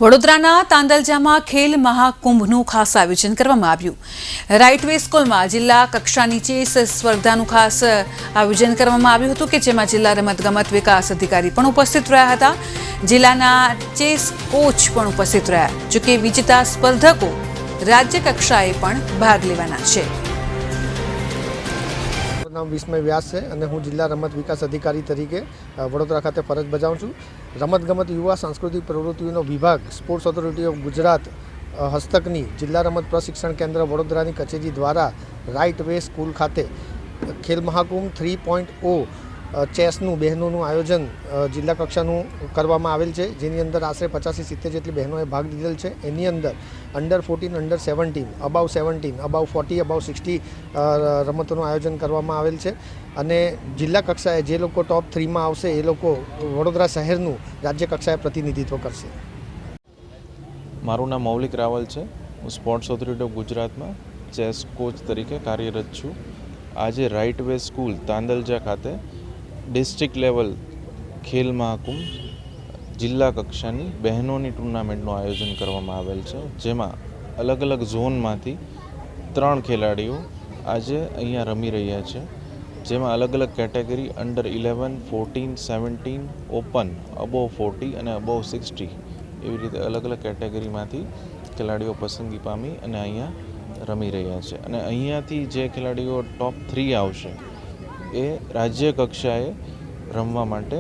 વડોદરાના તાંદલજામાં ખેલ મહાકુંભનું ખાસ આયોજન કરવામાં આવ્યું. રાઇટ વે સ્કૂલમાં જિલ્લા કક્ષાની ચેસ સ્પર્ધાનું ખાસ આયોજન કરવામાં આવ્યું હતું કે જેમાં જિલ્લા રમતગમત વિકાસ અધિકારી પણ ઉપસ્થિત રહ્યા હતા. જિલ્લાના ચેસ કોચ પણ ઉપસ્થિત રહ્યા. જોકે વિજેતા સ્પર્ધકો રાજ્ય કક્ષાએ પણ ભાગ લેવાના છે. નામ વિસ્મય વ્યાસ છે અને હું જિલ્લા રમત વિકાસ અધિકારી તરીકે વડોદરા ખાતે ફરજ બજાવું છું. રમતગમત યુવા સાંસ્કૃતિક પ્રવૃત્તિઓનો વિભાગ સ્પોર્ટ્સ ઓથોરિટી ઓફ ગુજરાત હસ્તકની જિલ્લા રમત પ્રશિક્ષણ કેન્દ્ર વડોદરાની કચેરી દ્વારા રાઇટ વે સ્કૂલ ખાતે ખેલ મહાકુંભ 3.0 ચેસનું બહેનોનું આયોજન જિલ્લા કક્ષાનું કરવામાં આવેલ છે, જેની અંદર આશરે 50-70 જેટલી બહેનોએ ભાગ લીધેલ છે. એની અંદર અંડર 14, અંડર 17, અબાવ 17, અબાવ 40, અબાવ 60 રમતોનું આયોજન કરવામાં આવેલ છે. અને જિલ્લા કક્ષાએ જે લોકો ટોપ 3માં આવશે એ લોકો વડોદરા શહેરનું રાજ્ય કક્ષાએ પ્રતિનિધિત્વ કરશે. મારું નામ મૌલિક રાવલ છે. હું સ્પોર્ટ્સ ઓથોરિટી ઓફ ગુજરાતમાં ચેસ કોચ તરીકે કાર્યરત છું. આજે રાઇટ વે સ્કૂલ તાંદલજા ખાતે ડિસ્ટ્રિક્ટ લેવલ ખેલ મહાકુંભ જિલ્લા કક્ષાની બહેનોની ટુર્નામેન્ટનું આયોજન કરવામાં આવેલ છે, જેમાં અલગ અલગ ઝોનમાંથી 3 ખેલાડીઓ આજે અહીંયા રમી રહ્યા છે. જેમાં અલગ અલગ કેટેગરી અંડર 11, 14, 17, ઓપન, અબોવ 40 અને અબોવ 60 એવી રીતે અલગ અલગ કેટેગરીમાંથી ખેલાડીઓ પસંદગી પામી અને અહીંયા રમી રહ્યા છે. અને અહીંયાથી જે ખેલાડીઓ ટોપ 3 આવશે એ રાજ્ય કક્ષાએ રમવા માટે